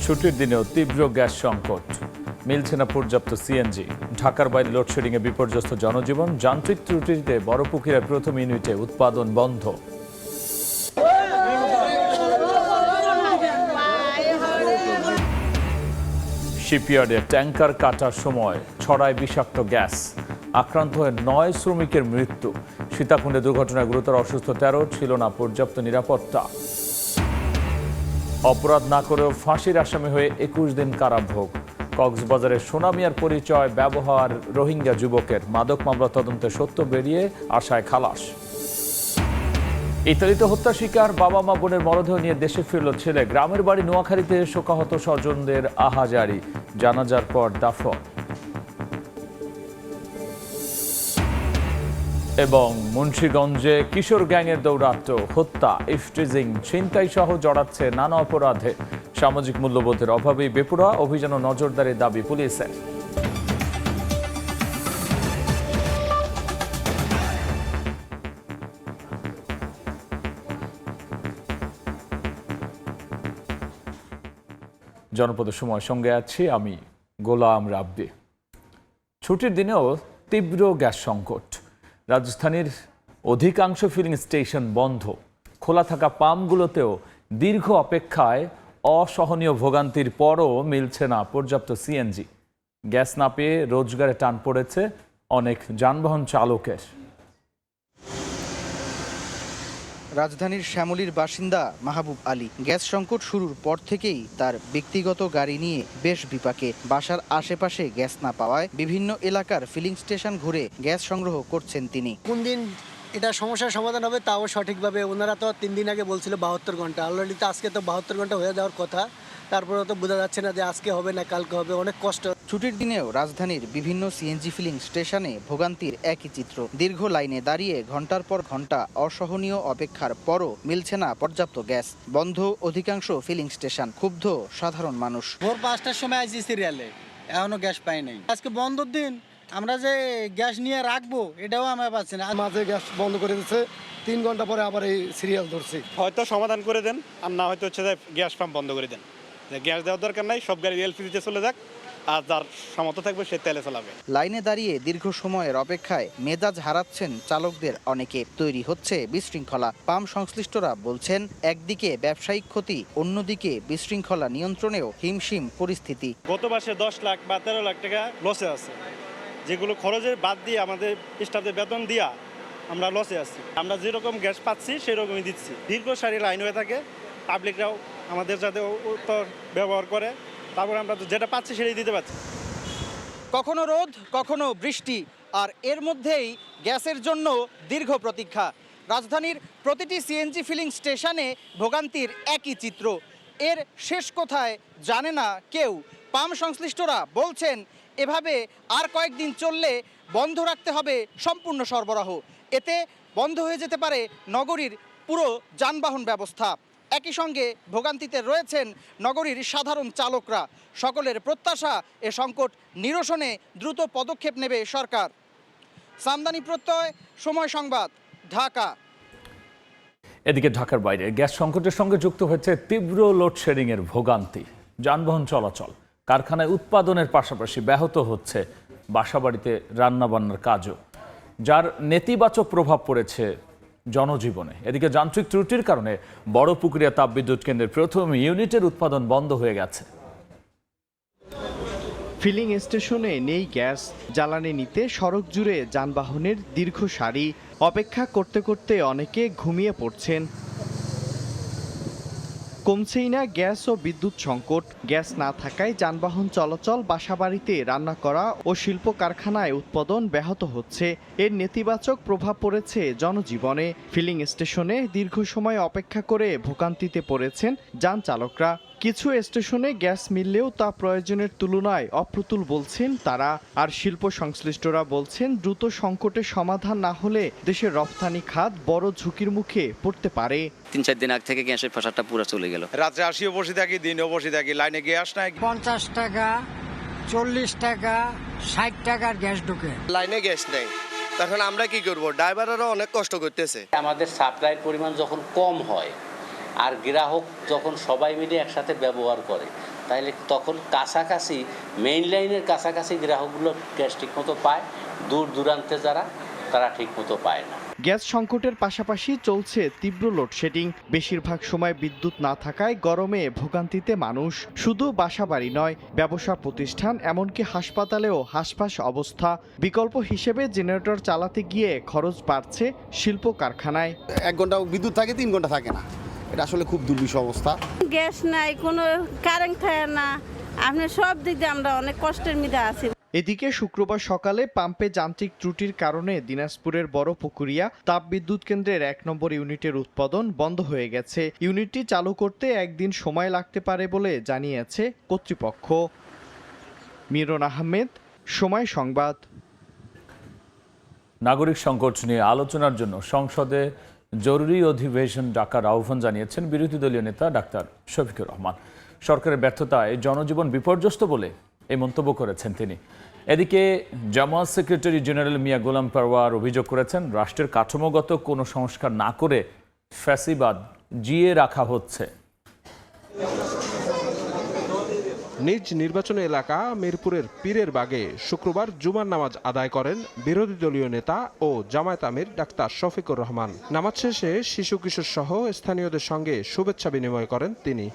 ছুটির দিনেও তীব্র গ্যাস সংকট, মিলছে না পর্যাপ্ত সিএনজি। ঢাকার বাইরে লোডশেডিংয়ে বিপর্যস্ত জনজীবন, যান্ত্রিক ত্রুটিতে বড়পুকুরিয়ার প্রথম ইউনিটে উৎপাদন বন্ধ। শিপইয়ার্ডে ট্যাঙ্কার কাটার সময় ছড়ায় বিষাক্ত গ্যাস, আক্রান্ত হয়ে 9 শ্রমিকের মৃত্যু। সীতাকুণ্ডে দুর্ঘটনায় গুরুতর অসুস্থ 13, ছিল না পর্যাপ্ত নিরাপত্তা। অপরাধ না করেও ফাঁসির আসামি হয়ে 21 দিন কারাভোগ। কক্সবাজারের সোনামিয়ার পরিচয় ব্যবহার রোহিঙ্গা যুবকের, মাদক মামলা তদন্তে সত্য বেরিয়ে আশায় খালাস। ইতালিতে হত্যা শিকার বাবা মা বোনের মরদেহ নিয়ে দেশে ফিরল ছেলে। গ্রামের বাড়ি নোয়াখালীতে শোকাহত স্বজনদের আহাজারি, জানাজার পর দাফন। এবং মুন্সিগঞ্জে কিশোর গ্যাংয়ের দৌরাত্ম্য, হত্যা, ইফটিজিং, ছিনতাই সহ জড়াচ্ছে নানা অপরাধে। সামাজিক মূল্যবোধের অভাবেই বেপরোয়া অভিযান ও নজরদারির দাবি পুলিশের। জনপদের সময় সঙ্গে আছি আমি গোলাম রাব্বি। ছুটির দিনেও তীব্র গ্যাস সংকট, রাজধানীর অধিকাংশ ফিলিং স্টেশন বন্ধ। খোলা থাকা পাম্পগুলোতেও দীর্ঘ অপেক্ষায় অসহনীয় ভোগান্তির পরও মিলছে না পর্যাপ্ত সিএনজি। গ্যাস না পেয়ে রোজগারে টান পড়েছে অনেক যানবাহন চালকের। রাজধানীর শ্যামলীর বাসিন্দা মাহবুব আলী গ্যাস সংকট শুরুর পর থেকেই তার ব্যক্তিগত গাড়ি নিয়ে বেশ বিপাকে। বাসার আশেপাশে গ্যাস না পাওয়ায় বিভিন্ন এলাকার ফিলিং স্টেশন ঘুরে গ্যাস সংগ্রহ করছেন তিনি। কোন দিন এটা সমস্যার সমাধান হবে তাও সঠিকভাবে, ওনারা তো 3 দিন আগে বলছিল 72 ঘন্টা, অলরেডি তো আজকে তো 72 ঘন্টা হয়ে যাওয়ার কথা, তারপরে তো বোঝা যাচ্ছে না যে আজকে হবে না কালকে হবে, অনেক কষ্ট। ছুটির দিনেও রাজধানীর বিভিন্ন সিএনজি ফিলিং স্টেশনে ভোগান্তির একই চিত্র। দীর্ঘ লাইনে দাঁড়িয়ে ঘন্টার পর ঘন্টা অসহনীয় অপেক্ষার পরও মিলছে না পর্যাপ্ত গ্যাস। বন্ধ অধিকাংশ ফিলিং স্টেশন, ক্ষুব্ধ সাধারণ মানুষ। ভোর 5টার সময় আইসি সিরিয়ালে, এখনো গ্যাস পাই নাই। আজকে বন্ধর দিন, আমরা যে গ্যাস নিয়ে রাখবো এটাও আমরা পাচ্ছি না। মাঝে গ্যাস বন্ধ করে দিচ্ছে, 3 ঘন্টা পরে আবার এই সিরিয়াল ধরছি। হয়তো সমাধান করে দেন, আর না হয়তো হচ্ছে যে গ্যাস পাম্প বন্ধ করে দেন। গ্যাস দেওয়ার দরকার নাই, সব গাড়ি এলপিজিতে চলে যাক, আর যার সামর্থ্য থাকবে সে তেলে চালাবে। লাইনে দাঁড়িয়ে দীর্ঘ সময়ের অপেক্ষায় মেজাজ হারাচ্ছেন চালকদের অনেকে। তৈরি হচ্ছে বিশৃঙ্খলা। পাম্প সংশ্লিষ্টরা বলছেন, একদিকে ব্যবসায়িক ক্ষতি, অন্যদিকে বিশৃঙ্খলা নিয়ন্ত্রণেও হিমশিম পরিস্থিতি। গত মাসে 10 লাখ বা 13 লাখ টাকা লসে আছে, যেগুলো খরচের বাদ দিয়ে আমাদের স্টাফদের বেতন দিয়া আমরা লসে আছি। আমরা যেরকম গ্যাস পাচ্ছি সেরকমই দিচ্ছি। দীর্ঘ সারি লাইন হয়ে থাকে, পাবলিকরাও আমাদের যাতে উত্তর ব্যবহার করে, তারপরে আমরা যেটা পাচ্ছি সেটাই দিতে পারছি। কখনো রোদ, কখনো বৃষ্টি, আর এর মধ্যেই গ্যাসের জন্য দীর্ঘ প্রতীক্ষা। রাজধানীর প্রতিটি সিএনজি ফিলিং স্টেশনে ভোগান্তির একই চিত্র। এর শেষ কোথায় জানে না কেউ। পাম্প সংশ্লিষ্টরা বলছেন, এভাবে আর কয়েকদিন চললে বন্ধ রাখতে হবে সম্পূর্ণ সরবরাহ। এতে বন্ধ হয়ে যেতে পারে নগরীর পুরো যানবাহন ব্যবস্থা। একই সঙ্গে ভোগান্তিতে রয়েছেন নগরীর সাধারণ চালকরা। সকলের প্রত্যাশা, এ সংকট নিরসনে দ্রুত পদক্ষেপ নেবে সরকার। সামদানি প্রত্যয়, সময় সংবাদ, ঢাকা। এদিকে ঢাকার বাইরে গ্যাস সংকটের সঙ্গে যুক্ত হয়েছে তীব্র লোডশেডিং এর ভোগান্তি। যানবাহন চলাচল, কারখানায় উৎপাদনের পাশাপাশি ব্যাহত হচ্ছে বাসাবাড়িতে রান্নাবান্নার কাজও, যার নেতিবাচক প্রভাব পড়েছে জনজীবনে। এদিকে যান্ত্রিক ত্রুটির কারণে বড়পুকুরিয়া তাপবিদ্যুৎ কেন্দ্রের প্রথম ইউনিটের উৎপাদন বন্ধ হয়ে গেছে। ফিলিং স্টেশনে নেই গ্যাস, জ্বালানি নিতে সড়ক জুড়ে যানবাহনের দীর্ঘ সারি। অপেক্ষা করতে করতে অনেকে ঘুমিয়ে পড়ছেন। কমছেই না গ্যাস ও বিদ্যুৎ সংকট। গ্যাস না থাকায় যানবাহন চলাচল, বাসাবাড়িতে রান্না করা ও শিল্প কারখানায় উৎপাদন ব্যাহত হচ্ছে। এর নেতিবাচক প্রভাব পড়েছে জনজীবনে। ফিলিং স্টেশনে দীর্ঘ সময় অপেক্ষা করে ভোগান্তিতে পড়েছেন যান চালকরা। কিছু স্টেশনে গ্যাস মিললেও তা প্রয়োজনের তুলনায় অপ্রতুল বলছেন তারা। আর শিল্প সংশ্লিষ্টরা বলছেন, দ্রুত সংকটের সমাধান না হলে দেশের রপ্তানি খাত বড় ঝুঁকির মুখে পড়তে পারে। 3-4 দিন আগে থেকে গ্যাসের ফসাটা পুরো চলে গেল। রাত্রে আসিও বসে থাকি, দিনেও বসে থাকি, লাইনে গ্যাস নাই। 50 টাকা, 40 টাকা, 60 টাকার গ্যাস ঢুকে, লাইনে গ্যাস নেই। তখন আমরা কি করব? ড্রাইভাররাও অনেক কষ্ট করতেছে। আমাদের সাপ্লাইয়ের পরিমাণ যখন কম হয় আর গ্রাহক যখন সবাই মিলে একসাথে ব্যবহার করে, তাইলে তখন কাছাকাছি মেইন লাইনের কাছাকাছি গ্রাহকগুলো গ্যাস ঠিকমতো পায়, দূর দূরান্তে যারা তারা ঠিকমতো পায় না। গ্যাস সংকটের পাশাপাশি চলছে তীব্র লোডশেডিং। বেশিরভাগ সময় বিদ্যুৎ না থাকায় গরমে ভোগান্তিতে মানুষ। শুধু বাসাবাড়ি নয়, ব্যবসা প্রতিষ্ঠান এমনকি হাসপাতালেও হাসফাস অবস্থা। বিকল্প হিসেবে জেনারেটর চালাতে গিয়ে খরচ বাড়ছে শিল্প কারখানায়। 1 ঘন্টা বিদ্যুৎ থাকে, 3 ঘন্টা থাকে না। এটা আসলে খুব দুর্বিষহ অবস্থা। গ্যাস নাই, কোনো কারেন্ট থাকে না, আপনি সব দিক দিয়ে আমরা অনেক কষ্টের মধ্যে আছি। এদিকে শুক্রবার সকালে পাম্পে যান্ত্রিক ত্রুটির কারণে দিনাজপুরের বড় পুকুরিয়া তাপবিদ্যুৎ কেন্দ্রের 1 নম্বর ইউনিটের উৎপাদন বন্ধ হয়ে গেছে। ইউনিটটি চালু করতে একদিন সময় লাগতে পারে বলে জানিয়েছে কর্তৃপক্ষ। মিরন আহমেদ, সময় সংবাদ। নাগরিক সংকট নিয়ে আলোচনার জন্য সংসদে জরুরি অধিবেশন ডাকার আহ্বান জানিয়েছেন বিরোধী দলীয় নেতা ডাক্তার শফিকুর রহমান। সরকারের ব্যর্থতায় জনজীবন বিপর্যস্ত বলে এই মন্তব্য করেছেন তিনি। এদিকে জামায়াত সেক্রেটারি জেনারেল মিয়া গোলাম পারওয়ার অভিযোগ করেছেন, রাষ্ট্রের কাঠামোগত কোনো সংস্কার না করে ফ্যাসিবাদ জিয়ে রাখা হচ্ছে। নিজ নির্বাচনী এলাকা মিরপুরের পীরের বাগে শুক্রবার জুমার নামাজ আদায় করেন বিরোধী দলীয় নেতা ও জামায়াত আমির ডাক্তার শফিকুর রহমান। নামাজ শেষে শিশু কিশোর সহ স্থানীয়দের সঙ্গে শুভেচ্ছা বিনিময় করেন তিনি।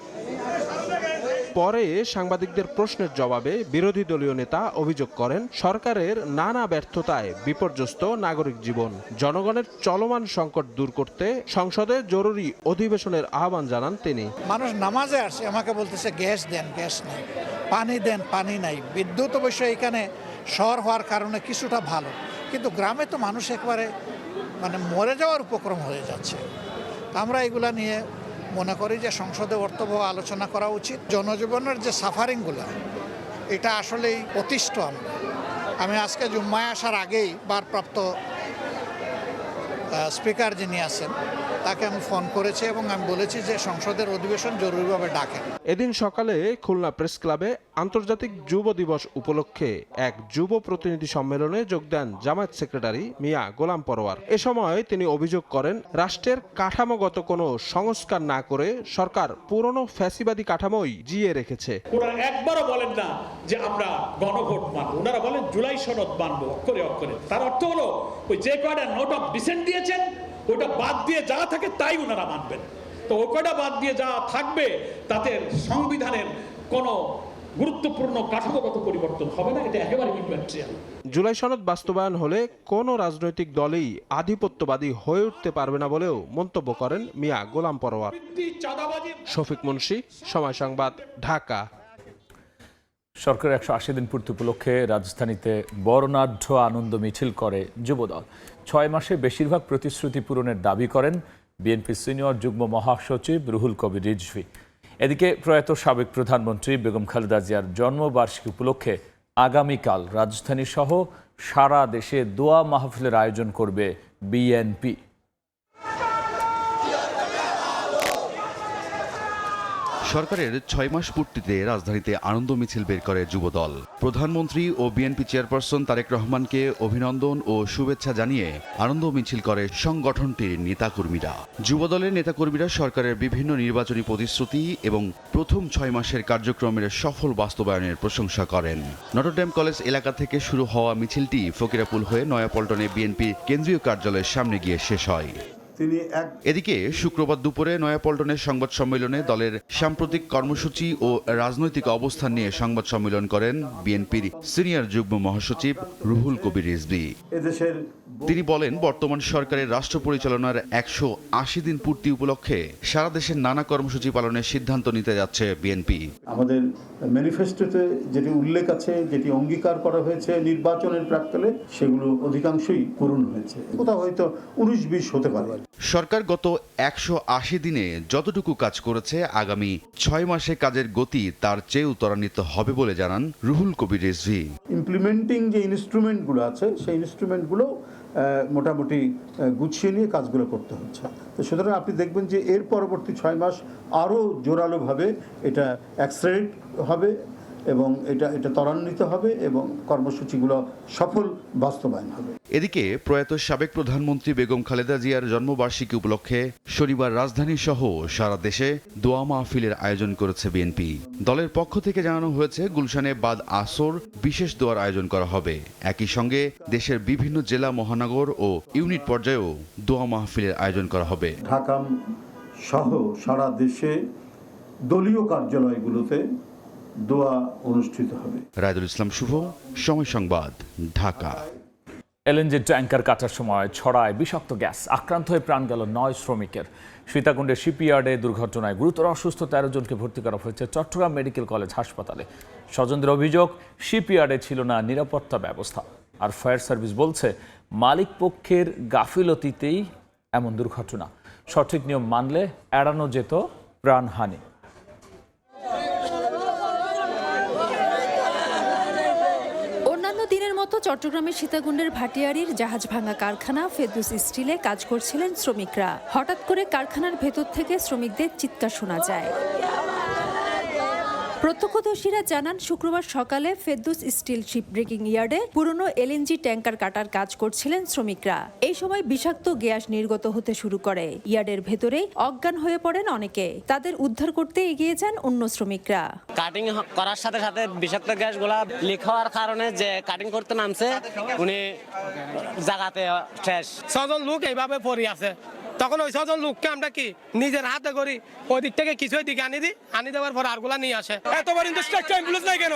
পরে সাংবাদিকদের প্রশ্নের জবাবে বিরোধী দলীয় নেতা অভিযোগ করেন, সরকারের নানা ব্যর্থতায় বিপর্যস্ত নাগরিক জীবন। জনগণের চলমান সংকট দূর করতে সংসদে জরুরি অধিবেশনের আহ্বান জানান তিনি। মানুষ নামাজে আসে, আমাকে বলতেছে গ্যাস দেন, গ্যাস নেই, পানি দেন, পানি নাই। বিদ্যুৎ অবশ্য এখানে শহর হওয়ার কারণে কিছুটা ভালো, কিন্তু গ্রামে তো মানুষ একবারে মরে যাওয়ার উপক্রম হয়ে যাচ্ছে। আমরা এগুলা নিয়ে মনে করি যে সংসদে অর্থবহ আলোচনা করা উচিত। জনজীবনের যে সাফারিংগুলো, এটা আসলেই অতিষ্ঠ। আমি আজকে জুম্মায় আসার আগেই ভারপ্রাপ্ত স্পিকার যিনি আছেন তাকে আমি ফোন করেছি এবং আমি বলেছি যে সংসদের অধিবেশন জরুরিভাবে ডাকেন। এদিন সকালে খুলনা প্রেস ক্লাবে আন্তর্জাতিক যুব দিবস উপলক্ষে এক যুব প্রতিনিধি সম্মেলনে যোগ দেন জামায়াত সেক্রেটারি মিয়া গোলাম পরওয়ার। এ সময় তিনি অভিযোগ করেন, রাষ্ট্রের কাঠামোগত কোনো সংস্কার না করে সরকার পুরনো ফ্যাসিবাদী কাঠামোই জিয়ে রেখেছে। ওনারা একবারও বলেন না যে আমরা গণভোট মানব, ওনারা বলেন জুলাই সনদ মানব অক্ষরে অক্ষরে। তার অর্থ হলো ওই যে কয়টা নোট অফ ডিসেন্ট দিয়েছেন ওটা বাদ দিয়ে যা থাকে তাই ওনারা মানবেন। তো ওটা বাদ দিয়ে যা থাকবে তাতে সংবিধানের কোনো গুরুত্বপূর্ণ কাঠামোগত পরিবর্তন হবে না, এটা একেবারে ইম্যাটেরিয়াল। জুলাই সনদ বাস্তবায়ন হলে কোনো রাজনৈতিক দলই আধিপত্যবাদী হয়ে উঠতে পারবে না বলেও মন্তব্য করেন মিয়া গোলাম পরওয়ার। শফিক মুন্সি, সময় সংবাদ, ঢাকা। সরকারের 180 দিন পূর্তি উপলক্ষে রাজধানীতে বর্ণাঢ্য আনন্দ মিছিল করে যুবদল। 6 মাসে বেশিরভাগ প্রতিশ্রুতি পূরণের দাবি করেন বিএনপি সিনিয়র যুগ্ম মহাসচিব রুহুল কবির রিজভী। এদিকে প্রয়াত সাবেক প্রধানমন্ত্রী বেগম খালেদা জিয়ার জন্মবার্ষিকী উপলক্ষে আগামীকাল রাজধানী সহ সারা দেশে দোয়া মাহফিলের আয়োজন করবে বিএনপি। সরকারের 6 মাস পূর্তিতে রাজধানীতে আনন্দ মিছিল বের করে যুবদল। প্রধানমন্ত্রী ও বিএনপি চেয়ারপারসন তারেক রহমানকে অভিনন্দন ও শুভেচ্ছা জানিয়ে আনন্দ মিছিল করে সংগঠনটির নেতাকর্মীরা। যুবদলের নেতাকর্মীরা সরকারের বিভিন্ন নির্বাচনী প্রতিশ্রুতি এবং প্রথম 6 মাসের কার্যক্রমের সফল বাস্তবায়নের প্রশংসা করেন। নটরডেম কলেজ এলাকা থেকে শুরু হওয়া মিছিলটি ফকিরাপুল হয়ে নয়াপল্টনে বিএনপি কেন্দ্রীয় কার্যালয়ের সামনে গিয়ে শেষ হয়। এদিকে শুক্রবার দুপুরে নয়াপল্টনের সংবাদ সম্মেলনে দলের সাম্প্রতিক কর্মসূচি ও রাজনৈতিক অবস্থান নিয়ে সংবাদ সম্মেলন করেন বিএনপির সিনিয়র যুগ্ম মহাসচিব রুহুল কবির রিজভী। তিনি বলেন, বর্তমান সরকারের রাষ্ট্র পরিচালনার 180 দিন পূর্তি উপলক্ষে সারা দেশের নানা কর্মসূচি পালনের সিদ্ধান্ত নিতে যাচ্ছে বিএনপি। আমাদের ম্যানিফেস্টোতে যেটি উল্লেখ আছে, যেটি অঙ্গীকার করা হয়েছে নির্বাচনের প্রাক্কালে, সেগুলো অধিকাংশই পূরণ হয়েছে। কোথাও হয়তো 19-20 হতে পারে। সরকার গত 180 দিনে যতটুকু কাজ করেছে আগামী 6 মাসে কাজের গতি তার চেয়েও ত্বরান্বিত হবে বলে জানান রুহুল কবির রিজভী। ইমপ্লিমেন্টিং যে ইনস্ট্রুমেন্টগুলো আছে সেই ইনস্ট্রুমেন্টগুলো মোটামুটি গুছিয়ে নিয়ে কাজগুলো করতে হচ্ছে। তো সুতরাং আপনি দেখবেন যে এর পরবর্তী 6 মাস আরও জোরালোভাবে এটা অ্যাক্সেলারেট হবে এবং এটা ত্বরান্বিত হবে এবং কর্মসূচিগুলো সফল বাস্তবায়ন হবে। এদিকে প্রয়াত সাবেক প্রধানমন্ত্রী বেগম খালেদা জিয়ার জন্মবার্ষিকী উপলক্ষে শনিবার রাজধানী সহ সারা দেশে দোয়া মাহফিলের আয়োজন করেছে বিএনপি। দলের পক্ষ থেকে জানানো হয়েছে গুলশানে বাদ আসর বিশেষ দোয়ার আয়োজন করা হবে। একই সঙ্গে দেশের বিভিন্ন জেলা, মহানগর ও ইউনিট পর্যায়েও দোয়া মাহফিলের আয়োজন করা হবে। ঢাকা সহ সারা দেশে দলীয় কার্যালয়গুলোতে দোয়া অনুষ্ঠিত হবে। রায়দুল ইসলাম শুভ, সময় সংবাদ, ঢাকা। এলএনজি ট্যাঙ্কার কাটার সময় ছড়ায় বিষাক্ত গ্যাস, আক্রান্ত হয়ে প্রাণ গেল 9 শ্রমিকের। সীতাকুণ্ডের শিপইয়ার্ডে দুর্ঘটনায় গুরুতর অসুস্থ 13 জনকে ভর্তি করা হয়েছে চট্টগ্রাম মেডিকেল কলেজ হাসপাতালে। স্বজনদের অভিযোগ, শিপইয়ার্ডে ছিল না নিরাপত্তা ব্যবস্থা। আর ফায়ার সার্ভিস বলছে মালিক পক্ষের গাফিলতিতেই এমন দুর্ঘটনা। সঠিক নিয়ম মানলে এড়ানো যেত প্রাণহানি। অন্যান্য দিনের মতো চট্টগ্রামের সীতাকুণ্ডের ভাটিয়ারীর জাহাজ ভাঙা কারখানা ফেরদৌস স্টিলে কাজ করছিলেন শ্রমিকরা। হঠাৎ করে কারখানার ভেতর থেকে শ্রমিকদের চিৎকার শোনা যায়। প্রত্যক্ষদর্শীরা জানান, শুক্রবার সকালে ফেরদৌস স্টিল শিপ ব্রেকিং ইয়ার্ডে পুরনো এলএনজি ট্যাঙ্কার কাটার কাজ করছিলেন শ্রমিকরা। এই সময় বিষাক্ত গ্যাস নির্গত হতে শুরু করে। ইয়ার্ডের ভেতরেই অজ্ঞান হয়ে পড়েন অনেকে। তাদের উদ্ধার করতে এগিয়ে যান অন্য শ্রমিকরা। কাটিং করার সাথে সাথে বিষাক্ত গ্যাসগুলা লিক হওয়ার কারণে যে কাটিং করতে নামছে উনি জায়গাতে শেষ। 6 জন লোক এইভাবে পড়ে আছে। তখন ওই 6 জন লোককে আমরা কি নিজের হাতে করি ওই দিক থেকে কিছু দিকে আনি দেওয়ার পর আরগুলা নিয়ে আসে। এতবার ইন্ডাস্ট্রাকচার অ্যাম্বুলেন্স নাই কেন?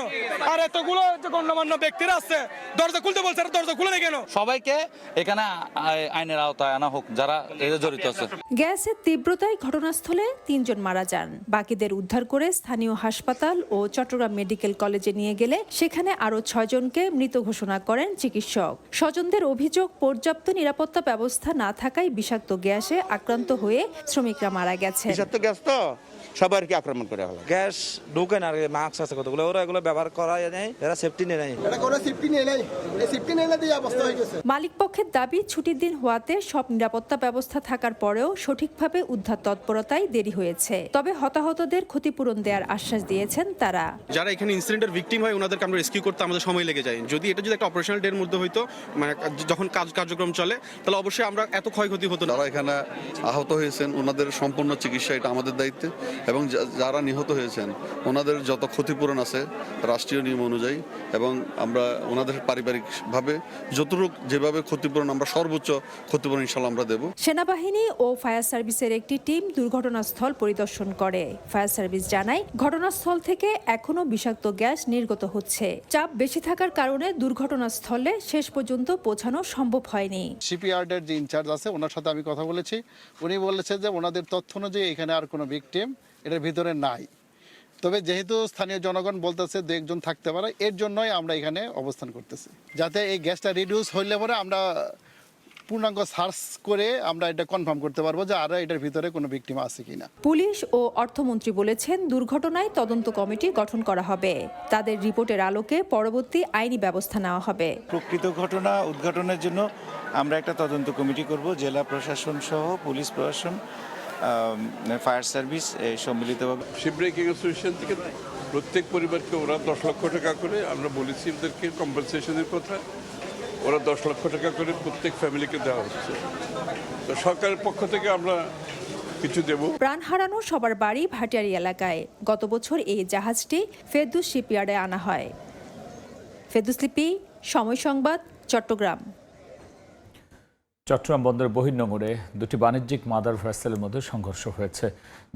আর এতগুলো গণ্যমান্য ব্যক্তিরা আছে, দরজা খুলতে বলছে, দরজা খুলে নেই কেন? সবাইকে এখানে আইনের আওতায় আনা হোক যারা এতে জড়িত আছে। গ্যাসের তীব্রতায় ঘটনাস্থলে 3 জন মারা যান। বাকিদের উদ্ধার করে স্থানীয় হাসপাতাল ও চট্টগ্রাম মেডিকেল কলেজে নিয়ে গেলে সেখানে আরও 6 জনকে মৃত ঘোষণা করেন চিকিৎসক। স্বজনদের অভিযোগ, পর্যাপ্ত নিরাপত্তা ব্যবস্থা না থাকায় বিষাক্ত গ্যাসে আক্রান্ত হয়ে শ্রমিকরা মারা গেছে। বিষাক্ত গ্যাস তো সবার কি আক্রমণ করে হলো। গ্যাস ঢুকে না, মাস্ক আছে কতগুলো, ওরা এগুলো ব্যবহার করা নেই, এরা সেফটি নেই, এটা কোনো সেফটি নেই, এই সেফটি নেই দিয়ে অবস্থা হয়ে গেছে। মালিক পক্ষের দাবি, ছুটির দিন হওয়াতে সব নিরাপত্তা ব্যবস্থা থাকার পরেও সঠিকভাবে উদ্ধার তৎপরতায় দেরি হয়েছে। তবে হতাহতদের ক্ষতিপূরণ দেওয়ার আশ্বাস দিয়েছেন তারা। যারা এখানে ইনসিডেন্টের ভিকটিম হয় ওনাদেরকে আমরা রেস্কিউ করতে আমাদের সময় লেগে যায়। যদি এটা যদি একটা অপারেশনাল ডের মধ্যে হইতো, মানে যখন কার্যক্রম চলে, তাহলে অবশ্যই আমরা এত ক্ষয়ক্ষতি হতো না। যারা এখানে আহত হয়েছেন ওনাদের সম্পূর্ণ চিকিৎসা এটা আমাদের দায়িত্বে, এবং যারা নিহত হয়েছেন ওনাদের যত ক্ষতিপূরণ আছে রাষ্ট্রীয় নিয়ম অনুযায়ী, এবং আমরা ওনাদের পারিবারিকভাবে যতটুকু যেভাবে ক্ষতিপূরণ আমরা সর্বোচ্চ ক্ষতিপূরণ ইনশাল্লাহ আমরা দেব। সেনাবাহিনী ও ফায়ার সার্ভিসের একটি টিম দুর্ঘটনাস্থল পরিদর্শন করে। ফায়ার সার্ভিস জানায়, ঘটনাস্থল থেকে এখনো বিষাক্ত গ্যাস নির্গত হচ্ছে। চাপ বেশি থাকার কারণে দুর্ঘটনাস্থলে শেষ পর্যন্ত পৌঁছানো সম্ভব হয়নি। শিপইয়ার্ডের যে ইনচার্জ আছে ওনার সাথে আমি কথা বলেছি, উনি বলেছেন যে ওনাদের তথ্য অনুযায়ী এখানে আর কোনো ভিকটিম এটার ভিতরে নাই। তবে যেহেতু স্থানীয় জনগণ বলতেছে 2 জন থাকতে পারে, এর জন্যই আমরা এখানে অবস্থান করতেছি, যাতে এই গ্যাসটা রিডিউস হইলে পরে আমরা পূর্ণাঙ্গ সার্চ করে আমরা এটা কনফার্ম করতে পারবো যে আরো এটার ভিতরে কোনো ভিকটিম আছে কিনা। পুলিশ ও অর্থমন্ত্রী বলেছেন, দুর্ঘটনায় তদন্ত কমিটি গঠন করা হবে। তাদের রিপোর্টের আলোকে পরবর্তী আইনি ব্যবস্থা নেওয়া হবে। প্রকৃত ঘটনা উদ্ঘাটনের জন্য আমরা একটা তদন্ত কমিটি করব। জেলা প্রশাসন সহ পুলিশ প্রশাসন, ফায়ার সার্ভিস সম্মিলিতভাবে। শিপ ব্রেকিং অ্যাসোসিয়েশন থেকে প্রত্যেক পরিবারকে ওরা 10 লক্ষ টাকা করে, আমরা বলেছি ওদেরকে কম্পেনসেশনের কথা, ওরা 10 লক্ষ টাকা করে প্রত্যেক ফ্যামিলিকে দেওয়া হচ্ছে। তো সরকারের পক্ষ থেকে আমরা কিছু দেব। প্রাণ হারানো সবার বাড়ি ভাটিয়ারী এলাকায়। গত বছর এই জাহাজটি ফেরদৌস শিপইয়ার্ডে আনা হয়। ফেরদৌস লিপি, সময় সংবাদ, চট্টগ্রাম। চট্টগ্রাম বন্দরের বহির্নোঙরে 2টি বাণিজ্যিক মাদার ভেসেলের মধ্যে সংঘর্ষ হয়েছে।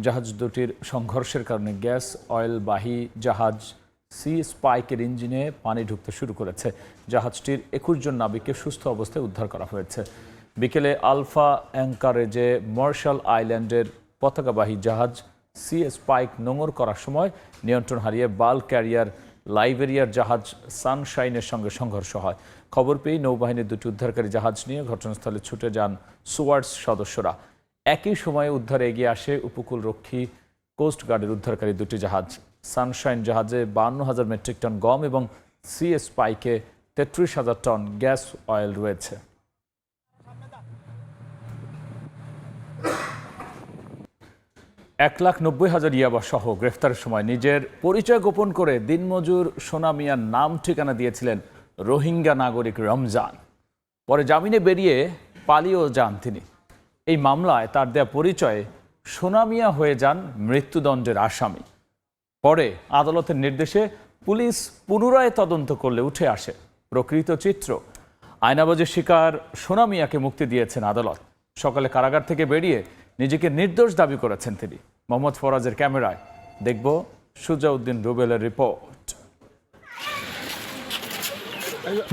জাহাজ দুটির সংঘর্ষের কারণে গ্যাস অয়েলবাহী জাহাজ সি স্পাইকের ইঞ্জিনে পানি ঢুকতে শুরু করেছে। জাহাজটির 21 জন নাবিককে সুস্থ অবস্থায় উদ্ধার করা হয়েছে। বিকেলে আলফা অ্যাঙ্কারেজে মার্শাল আইল্যান্ডের পতাকাবাহী জাহাজ সি স্পাইক নোঙর করার সময় নিয়ন্ত্রণ হারিয়ে বাল্ক ক্যারিয়ার লাইবেরিয়ার জাহাজ সানশাইনের সঙ্গে সংঘর্ষ হয়। খবর পেয়ে নৌবাহিনীর 2টি উদ্ধারকারী জাহাজ নিয়ে ঘটনাস্থলে ছুটে যান সুয়ার্ডস সদস্যরা। একই সময়ে উদ্ধারে এগিয়ে আসে উপকূলরক্ষী কোস্ট গার্ডের উদ্ধারকারী 2টি জাহাজ। সানশাইন জাহাজে 52,000 মেট্রিক টন গম এবং সি স্পাইকে 33,000 টন গ্যাস অয়েল রয়েছে। 1,90,000 ইয়াবা সহ গ্রেফতারের সময় নিজের পরিচয় গোপন করে দিনমজুর সোনা মিয়ার নাম ঠিকানা দিয়েছিলেন রোহিঙ্গা নাগরিক রমজান। পরে জামিনে বেরিয়ে পালিয়েও যান তিনি। এই মামলায় তার দেয়া পরিচয়ে সোনা মিয়া হয়ে যান মৃত্যুদণ্ডের আসামি। পরে আদালতের নির্দেশে পুলিশ পুনরায় তদন্ত করলে উঠে আসে প্রকৃত চিত্র। আয়নাবাজির শিকার সোনা মিয়াকে মুক্তি দিয়েছেন আদালত। সকালে কারাগার থেকে বেরিয়ে নিজেকে নির্দোষ দাবি করেছেন তিনি। মোহাম্মদ ফরাজের ক্যামেরায় দেখব সুজাউদ্দিন রুবেলের রিপোর্ট।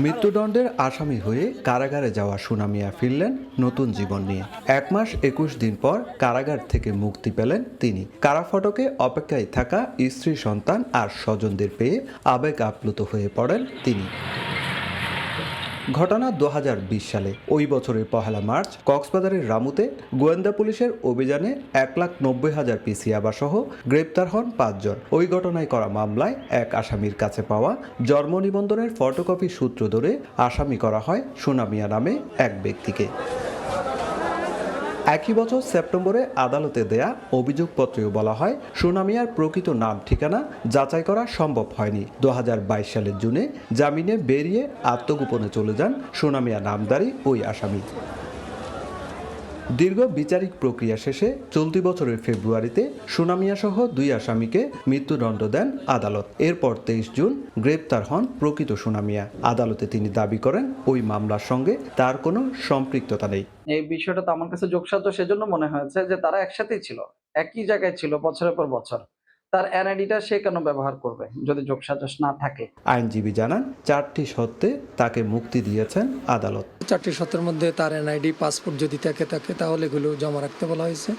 মৃত্যুদণ্ডের আসামি হয়ে কারাগারে যাওয়া সোনা মিয়া ফিরলেন নতুন জীবন নিয়ে। 1 মাস 21 দিন পর কারাগার থেকে মুক্তি পেলেন তিনি। কারাফটকে অপেক্ষায় থাকা স্ত্রী, সন্তান আর স্বজনদের পেয়ে আবেগ আপ্লুত হয়ে পড়েন তিনি। ঘটনা 2020 সালে। ওই বছরের 1 মার্চ কক্সবাজারের রামুতে গোয়েন্দা পুলিশের অভিযানে 1,90,000 পিস ইয়াবা সহ গ্রেপ্তার হন 5 জন। ওই ঘটনায় করা মামলায় এক আসামির কাছে পাওয়া জন্ম নিবন্ধনের ফটোকপি সূত্র ধরে আসামি করা হয় সোনা মিয়া নামে এক ব্যক্তিকে। একই বছর সেপ্টেম্বরে আদালতে দেয়া অভিযোগপত্রেও বলা হয় সোনা মিয়ার প্রকৃত নাম ঠিকানা যাচাই করা সম্ভব হয়নি। 2022 সালের জুনে জামিনে বেরিয়ে আত্মগোপনে চলে যান সোনা মিয়া নামধারী ওই আসামি। দীর্ঘ বিচারিক প্রক্রিয়া শেষে চলতি বছরের ফেব্রুয়ারিতে সোনা মিয়া সহ 2 আসামিকে মৃত্যুদণ্ড দেন আদালত। এরপর 23 জুন গ্রেপ্তার হন প্রকৃত সোনা মিয়া। আদালতে তিনি দাবি করেন ওই মামলার সঙ্গে তার কোনো সম্পৃক্ততা নেই। এই বিষয়টা তো আমার কাছে যোগসাধ্য সেজন্য মনে হয়েছে যে তারা একসাথেই ছিল, একই জায়গায় ছিল বছরের পর বছর। তার এনআইডিটা সে কেন ব্যবহার করবে যদি যোগসাজশ না থাকে? আইনজীবী জানান 4টি সত্ত্বে তাকে মুক্তি দিয়েছেন আদালত। 4টি সত্যের মধ্যে তার এনআইডি, পাসপোর্ট যদি থাকে তাহলে এগুলো জমা রাখতে বলা হয়েছে,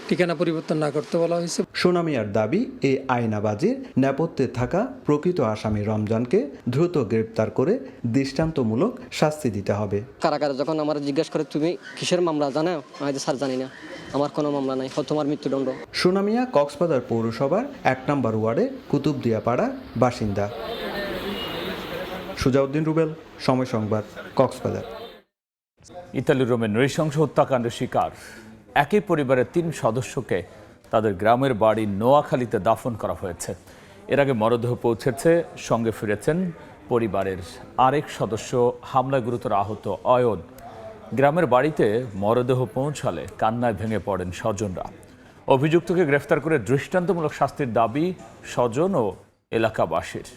ঠিকানা পরিবর্তন না করতে বলা হয়েছে। সোনা মিয়ার দাবি এই আয়নাবাজির নেপথ্যে থাকা প্রকৃত আসামি রমজানকে দ্রুত গ্রেপ্তার করে দৃষ্টান্তমূলক শাস্তি দিতে হবে। কারাগারে যখন আমার জিজ্ঞেস করে তুমি কিসের মামলা জানো, আমি স্যার জানি না, আমার কোনো মামলা নাই, তোমার মৃত্যুদণ্ড। সোনা মিয়া কক্সবাজার পৌরসভার 1 নম্বর ওয়ার্ডে কুতুবদিয়াপাড়া বাসিন্দা। সুজাউদ্দিন রুবেল, সময় সংবাদ, কক্সবাজার। ইতালির রোমে নৃশংস হত্যাকাণ্ডের শিকার একই পরিবারের 3 সদস্যকে তাদের গ্রামের বাড়ি নোয়াখালীতে দাফন করা হয়েছে। এর আগে মরদেহ পৌঁছেছে, সঙ্গে ফিরেছেন পরিবারের আরেক সদস্য। হামলায় গুরুতর আহত অয়ন। গ্রামের বাড়িতে মরদেহ পৌঁছালে কান্নায় ভেঙে পড়েন স্বজনরা। অভিযুক্তকে গ্রেফতার করে দৃষ্টান্তমূলক শাস্তির দাবি স্বজন ও এলাকাবাসীর।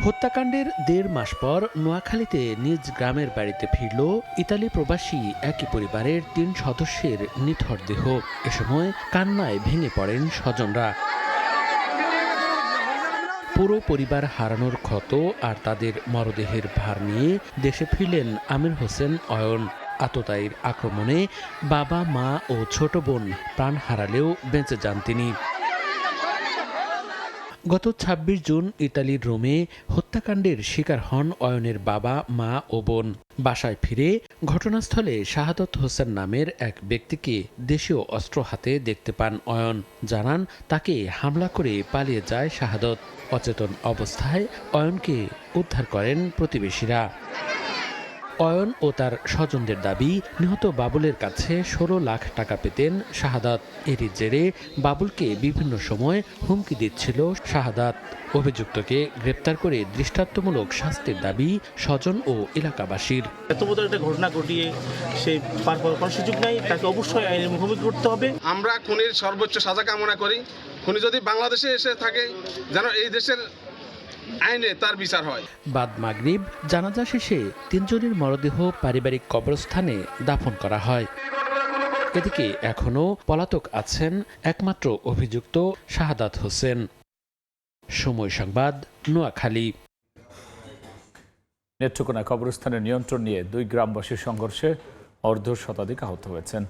হত্যাকাণ্ডের 1.5 মাস পর নোয়াখালীতে নিজ গ্রামের বাড়িতে ফিরল ইতালি প্রবাসী একই পরিবারের 3 সদস্যের নিথর দেহ। এ সময় কান্নায় ভেঙে পড়েন স্বজনরা। পুরো পরিবার হারানোর ক্ষত আর তাদের মরদেহের ভার নিয়ে দেশে ফিরলেন আমির হোসেন অয়ন। আততায়ীর আক্রমণে বাবা, মা ও ছোট বোন প্রাণ হারালেও বেঁচে যান তিনি। গত 26 জুন ইতালির রোমে হত্যাকাণ্ডের শিকার হন অয়নের বাবা, মা ও বোন। বাসায় ফিরে ঘটনাস্থলে শাহাদত হোসেন নামের এক ব্যক্তিকে দেশীয় অস্ত্র হাতে দেখতে পান অয়ন। জানান তাকে হামলা করে পালিয়ে যায় শাহাদত। অচেতন অবস্থায় অয়নকে উদ্ধার করেন প্রতিবেশীরা। অয়ন ও তার স্বজনদের দাবি নিহত বাবুলের কাছে 16 লাখ টাকা পেতেন শাহাদাত। এরই জেরে বাবুলকে বিভিন্ন সময় হুমকি দিচ্ছিল শাহাদাত। অভিযুক্তকে গ্রেপ্তার করে দৃষ্টান্তমূলক শাস্তির দাবি স্বজন ও এলাকাবাসীর। এত বড় একটা ঘটনা ঘটিয়ে সে পার পাওয়ার কোনো সুযোগ নাই, তাকে অবশ্যই আইনের মুখোমুখি করতে হবে। আমরা খুনির সর্বোচ্চ সাজা কামনা করি। খুনি যদি বাংলাদেশে এসে থাকে যেন এই দেশের আইনে তার বিচার হয়। বাদ মাগরিব জানাজা শেষে 3 জনের মরদেহ পারিবারিক কবরস্থানে দাফন করা হয়। এদিকে এখনো পলাতক আছেন একমাত্র অভিযুক্ত শাহাদাত হোসেন। সময় সংবাদ, নোয়াখালী। নেত্রকোনায় কবরস্থানের নিয়ন্ত্রণ নিয়ে 2 গ্রামবাসীর সংঘর্ষে অর্ধশতাধিক আহত হয়েছেন।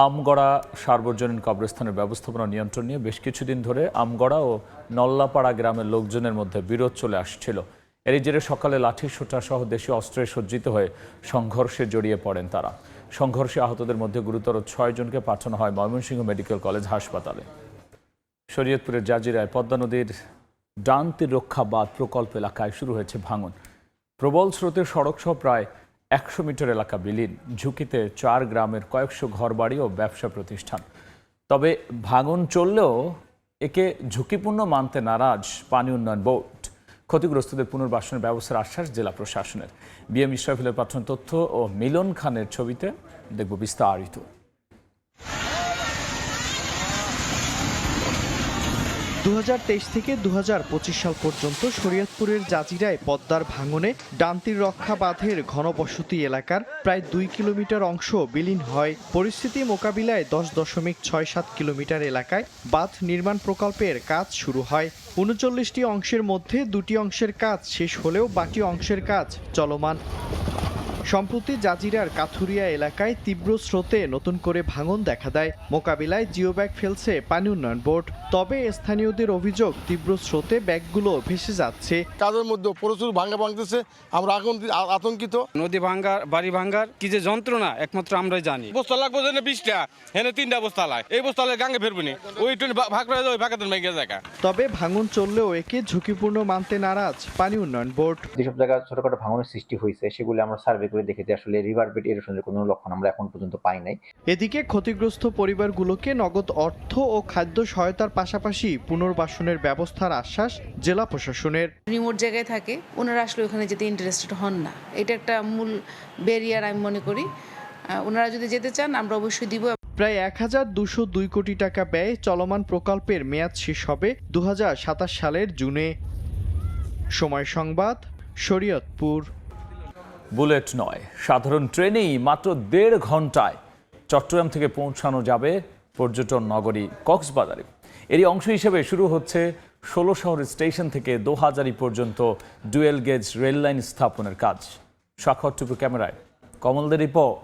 আমগড়া সার্বজনীন কবরস্থানের ব্যবস্থাপনা নিয়ন্ত্রণ নিয়ে বেশ কিছুদিন ধরে আমগড়া ও নল্লাপাড়া গ্রামের লোকজনের মধ্যে বিরোধ চলে আসছিল। এরই জেরে সকালে লাঠি সোঁটা সহ দেশীয় অস্ত্রে সজ্জিত হয়ে সংঘর্ষে জড়িয়ে পড়েন তারা। সংঘর্ষে আহতদের মধ্যে গুরুতর 6 জনকে পাঠানো হয় ময়মনসিংহ মেডিকেল কলেজ হাসপাতালে। শরীয়তপুরের জাজিরায় পদ্মা নদীর ডান তীর রক্ষা বাঁধ প্রকল্প এলাকায় শুরু হয়েছে ভাঙন। প্রবল স্রোতের সড়ক সহ প্রায় 100 মিটার এলাকা বিলীন, ঝুঁকিতে 4 গ্রামের কয়েকশো ঘরবাড়ি ও ব্যবসা প্রতিষ্ঠান। তবে ভাঙন চললেও একে ঝুঁকিপূর্ণ মানতে নারাজ পানি উন্নয়ন বোর্ড। ক্ষতিগ্রস্তদের পুনর্বাসনের ব্যবস্থার আশ্বাস জেলা প্রশাসনের। বিএম ইসরাফিলের পাঠানো তথ্য ও মিলন খানের ছবিতে দেখব বিস্তারিত। 2023 থেকে 2025 সাল পর্যন্ত শরীয়তপুরের জাজিরায় পদ্মার ভাঙনে ডান্তির রক্ষা বাঁধের ঘনবসতি এলাকার প্রায় 2 কিলোমিটার অংশ বিলীন হয়। পরিস্থিতি মোকাবিলায় 10.67 কিলোমিটার এলাকায় বাঁধ নির্মাণ প্রকল্পের কাজ শুরু হয়। 39টি অংশের মধ্যে 2টি অংশের কাজ শেষ হলেও বাকি অংশের কাজ চলমান। সম্প্রতি জাজিরার কাথুরিয়া এলাকায় তীব্র স্রোতে নতুন করে ভাঙন দেখা দেয়। মোকাবিলায় জিও ব্যাগ ফেলছে পানি উন্নয়ন বোর্ড। তবে স্থানীয়দের অভিযোগ তীব্র স্রোতে ব্যাগগুলো ভেসে যাচ্ছে। কাজের মধ্যে প্রচুর ভাঙতেছে, আমরা এখন আতঙ্কিত। নদী ভাঙ্গার, বাড়ি ভাঙ্গার কি যে যন্ত্রণা একমাত্র আমরাই জানি। বস্তা লাগবে যেন 20টা, হেনে 3টা বস্তা লাই, এই বস্তা গাঙ্গে ফেরবো নি, ওই ভাগ করে ওই ভাগাতেন ভেঙে জায়গা। তবে ভাঙন চললেও একে ঝুঁকিপূর্ণ মানতে নারাজ পানি উন্নয়ন বোর্ড। যেসব জায়গায় ছোটখাটো ভাঙনের সৃষ্টি হয়েছে সেগুলো আমরা সার্ভে করে দেখেছি, আসলে রিভার বেড এরোশনের কোনো লক্ষণ আমরা এখন পর্যন্ত পাই নাই। এদিকে ক্ষতিগ্রস্ত পরিবারগুলোকে নগদ অর্থ ও খাদ্য সহায়তার পাশাপাশি পুনর্বাসনের ব্যবস্থার আশ্বাস জেলা প্রশাসনের। রিমোট জায়গায় থাকে, ওনারা আসলে ওখানে যেতে ইন্টারেস্টেড হন না, এটা একটা মূল ব্যারিয়ার আমি মনে করি। ওনারা যদি যেতে চান আমরা অবশ্যই দিব। প্রায় 1202 কোটি টাকা ব্যয়ে চলমান প্রকল্পের মেয়াদ শেষ হবে 2027 সালের জুনে। সময় সংবাদ, শরীয়তপুর। বুলেট নয়, সাধারণ ট্রেনেই মাত্র 1.5 ঘন্টায় চট্টগ্রাম থেকে পৌঁছানো যাবে পর্যটন নগরী কক্সবাজারে। এরই অংশ হিসেবে শুরু হচ্ছে 16 শহর স্টেশন থেকে দোহাজারী পর্যন্ত ডুয়েল গেজ রেল লাইন স্থাপনের কাজ। স্বাক্ষর টুপু ক্যামেরায় কমলদের রিপোর্ট।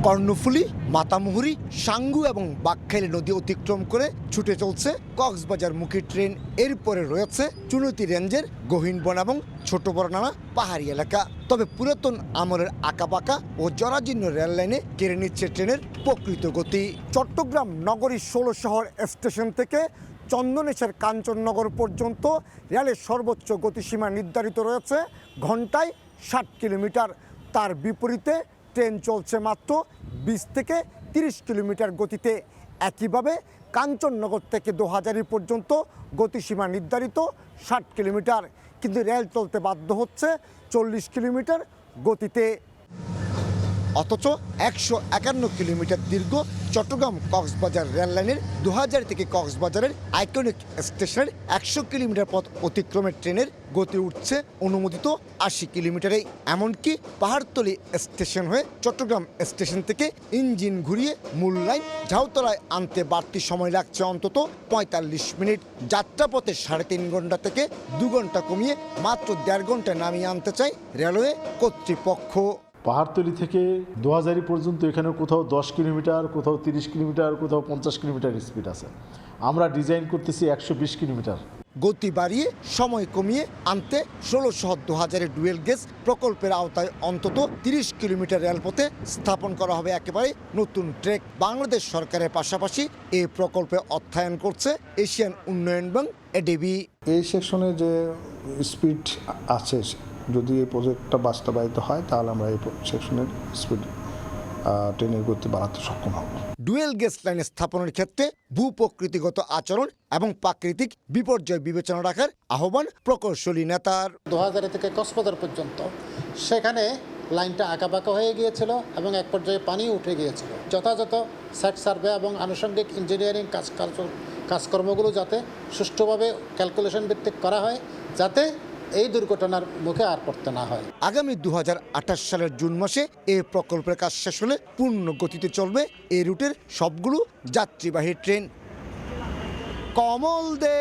কর্ণফুলী, মাতামুহুরী, সাঙ্গু এবং বাকখালী নদী অতিক্রম করে ছুটে চলছে কক্সবাজার মুখী ট্রেন। এরপরে রয়েছে চুনতি রেঞ্জের গহীন বন এবং ছোট বড় নানা পাহাড়ি এলাকা। তবে পুরাতন আমলের আঁকাবাঁকা ও জরাজীর্ণ রেল লাইনে কেড়ে নিচ্ছে ট্রেনের প্রকৃত গতি। চট্টগ্রাম নগরীর 16 শহর স্টেশন থেকে চন্দনেশ্বর কাঞ্চননগর পর্যন্ত রেলের সর্বোচ্চ গতিসীমা নির্ধারিত রয়েছে ঘন্টায় 60 কিলোমিটার। তার বিপরীতে ট্রেন চলছে মাত্র 20 থেকে 30 কিলোমিটার গতিতে। একইভাবে কাঞ্চননগর থেকে দোহাজারী পর্যন্ত গতিসীমা নির্ধারিত 60 কিলোমিটার, কিন্তু রেল চলতে বাধ্য হচ্ছে 40 কিলোমিটার গতিতে। অথচ 151 কিলোমিটার দীর্ঘ চট্টগ্রাম কক্সবাজার রেল লাইনের দোহাজারী থেকে কক্সবাজারের আইকনিক স্টেশনের 100 কিলোমিটার পথ অতিক্রমের ট্রেনের গতি উঠছে অনুমোদিত 80 কিলোমিটারে। এমনকি পাহাড়তলী স্টেশন হয়ে চট্টগ্রাম স্টেশন থেকে ইঞ্জিন ঘুরিয়ে মূল লাইন ঝাউতলায় আনতে বাড়তি সময় লাগছে অন্তত 45 মিনিট। যাত্রাপথে 3.5 ঘন্টা থেকে 2 ঘন্টা কমিয়ে মাত্র 1.5 ঘন্টায় নামিয়ে আনতে চায় রেলওয়ে কর্তৃপক্ষ। পাহাড়তলী থেকে দোহাজারী পর্যন্ত এখানে কোথাও 10 কিলোমিটার, কোথাও 30 কিলোমিটার, কোথাও 50 কিলোমিটার স্পিড আছে। আমরা ডিজাইন করতেছি 120 কিলোমিটার। গতি বাড়িয়ে সময় কমিয়ে আনতে 16 শহর দোহাজারী ডুয়েল গেজ প্রকল্পের আওতায় অন্তত 30 কিলোমিটার রেলপথে স্থাপন করা হবে একেবারে নতুন ট্র্যাক। বাংলাদেশ সরকারের পাশাপাশি এই প্রকল্পে অর্থায়ন করছে এশিয়ান উন্নয়ন ব্যাংক এডিবি। এই সেকশনে যে স্পিড আছে, যদি এই প্রজেক্টটা বাস্তবায়িত হয় তাহলে আমরা এই সেকশনের স্পিড ট্রেনের গতি বাড়াতে সক্ষম হব। ডুয়েল গেজ লাইন স্থাপনের ক্ষেত্রে ভূপ্রকৃতিগত আচরণ এবং প্রাকৃতিক বিপর্যয় বিবেচনা রাখার আহ্বান প্রকৌশলী নেতার। দোহাজারী থেকে কক্সবাজার পর্যন্ত সেখানে লাইনটা আঁকাবাঁকা হয়ে গিয়েছিল এবং এক পর্যায়ে পানি উঠে গিয়েছিল। যথাযথ সাইট সার্ভে এবং আনুষঙ্গিক ইঞ্জিনিয়ারিং কাজকর্মগুলো যাতে সুষ্ঠুভাবে ক্যালকুলেশন ভিত্তিক করা হয়, যাতে এই দুর্ঘটনার মুখে আর পড়তে না হয়। আগামী 2028 সালের জুন মাসে এই প্রকল্পের কাজ শেষ হলে পূর্ণ গতিতে চলবে এই রুটের সবগুলো যাত্রীবাহী ট্রেন। কমল দে,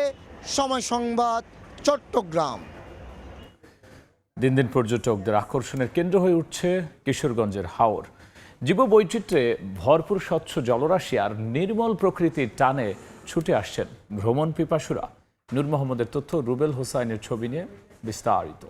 সময় সংবাদ, চট্টগ্রাম। দিন দিন পর্যটকদের আকর্ষণের কেন্দ্র হয়ে উঠছে কিশোরগঞ্জের হাওর। জীববৈচিত্র্যে ভরপুর স্বচ্ছ জলরাশি আর নির্মল প্রকৃতির টানে ছুটে আসছেন ভ্রমণ পিপাসুরা। নূর মোহাম্মদের তথ্য, রুবেল হোসাইনের ছবি নিয়ে বিস্তারিত।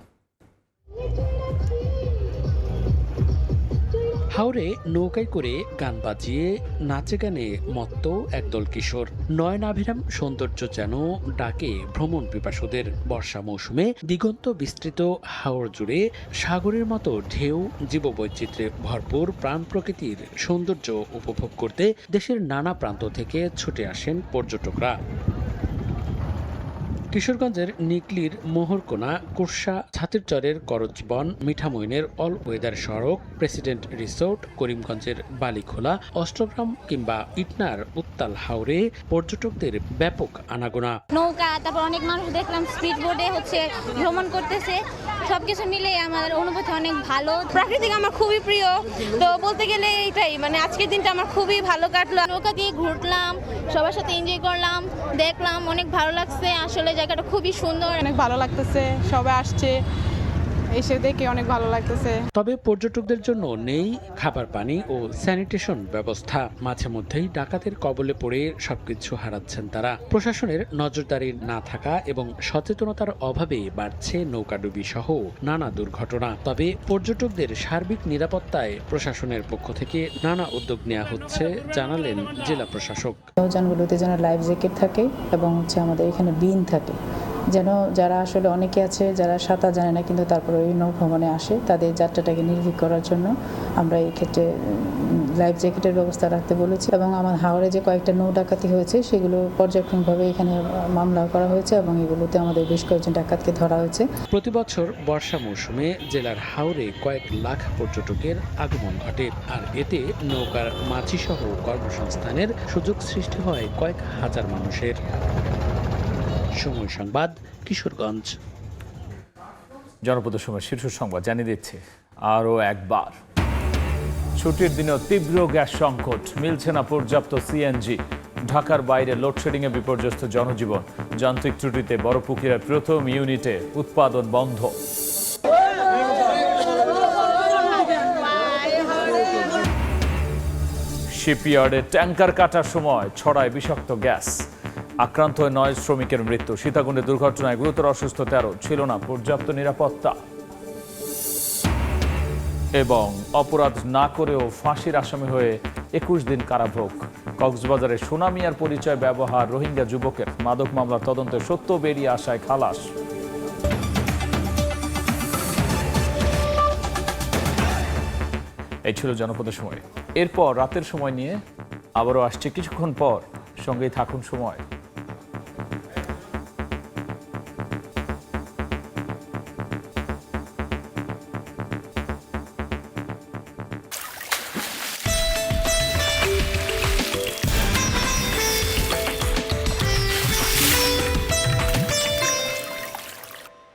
হাওরে নৌকায় করে গান বাজিয়ে নাচে গানে মত্ত একদল কিশোর। নয়নাভিরাম সৌন্দর্য যেন ডাকে ভ্রমণ পিপাসুদের। বর্ষা মৌসুমে দিগন্ত বিস্তৃত হাওর জুড়ে সাগরের মতো ঢেউ, জীববৈচিত্র্যে ভরপুর প্রাণ প্রকৃতির সৌন্দর্য উপভোগ করতে দেশের নানা প্রান্ত থেকে ছুটে আসেন পর্যটকরা। কিশোরগঞ্জের নিকলির মোহরকোনা, কুরসা, ছাতিরচরের করজবন, মিঠামইনের অল ওয়েদার সড়ক, প্রেসিডেন্ট রিসোর্ট, করিমগঞ্জের বালিখোলা, অষ্টগ্রাম কিংবা ইটনার উত্তাল হাওরে পর্যটকদের ব্যাপক আনাগোনা। নৌকা, তারপর অনেক মানুষ দেখলাম স্পিড বোটে ভ্রমণ করতেছে। সবকিছু মিলে আমার অনুভূতি অনেক ভালো। প্রাকৃতিক আমার খুবই প্রিয়, তো বলতে গেলে এটাই আজকের দিনটা আমার খুবই ভালো কাটলো। নৌকা দিয়ে ঘুরলাম, সবার সাথে এনজয় করলাম, দেখলাম, অনেক ভালো লাগছে। আসলে জায়গাটা খুবই সুন্দর, অনেক ভালো লাগতেছে। সবাই আসছে, এসে দেখে অনেক ভালো লাগতেছে। তবে পর্যটকদের জন্য নেই খাবার পানি ও স্যানিটেশন ব্যবস্থা। মাঝে মধ্যেই ডাকাতের কবলে পড়ে সবকিছু হারাচ্ছেন তারা। প্রশাসনের নজরদারি না থাকা এবং সচেতনতার অভাবে বাড়ছে নৌকাডুবি সহ নানা দুর্ঘটনা। তবে পর্যটকদের সার্বিক নিরাপত্তায় প্রশাসনের পক্ষ থেকে নানা উদ্যোগ নেওয়া হচ্ছে জানালেন জেলা প্রশাসক। নৌযানগুলোতে যেন লাইফ জ্যাকেট থাকে এবং আমাদের এখানে বিন থাকে, যেন যারা আসলে অনেকে আছে যারা সাঁতার জানে না কিন্তু তারপরে ওই নৌ ভ্রমণে আসে, তাদের যাত্রাটাকে নির্ভীক করার জন্য আমরা এই ক্ষেত্রে লাইফ জ্যাকেটের ব্যবস্থা রাখতে বলেছি। এবং আমার হাওরে যে কয়েকটা নৌ ডাকাতি হয়েছে সেগুলো পর্যায়ক্রমভাবে এখানে মামলা করা হয়েছে এবং এগুলোতে আমাদের বেশ কয়েকজন ডাকাতকে ধরা হয়েছে। প্রতি বছর বর্ষা মৌসুমে জেলার হাওরে কয়েক লাখ পর্যটকের আগমন ঘটে, আর এতে নৌকার মাঝি সহ কর্মসংস্থানের সুযোগ সৃষ্টি হয় কয়েক হাজার মানুষের। সময় সংবাদ, কিশোরগঞ্জ। জনপদ সময় শীর্ষ সংবাদ জানিয়ে দিচ্ছে আরও একবার। ছুটির দিনেও তীব্র গ্যাস সংকট, মিলছে না পর্যাপ্ত সিএনজি। ঢাকার বাইরে লোডশেডিংয়ে বিপর্যস্ত জনজীবন। যান্ত্রিক ত্রুটিতে বড়পুকুরের প্রথম ইউনিটে উৎপাদন বন্ধ। শিপইয়ার্ডে ট্যাঙ্কার কাটার সময় ছড়ায় বিষাক্ত গ্যাস। আক্রান্ত হয়ে 9 শ্রমিকের মৃত্যু। সীতাকুণ্ডে দুর্ঘটনায় গুরুতর অসুস্থ 13, ছিল না পর্যাপ্ত নিরাপত্তা। এবং অপরাধ না করেও ফাঁসির আসামি হয়ে 21 দিন কারাভোগ। কক্সবাজারের সোনামিয়ার পরিচয় ব্যবহার রোহিঙ্গা যুবকের। মাদক মামলার তদন্তে সত্য বেরিয়ে আসায় খালাস। এই ছিল জনপদের সময়। এরপর রাতের সময় নিয়ে আবারও আসছে কিছুক্ষণ পর। সঙ্গেই থাকুন সময়।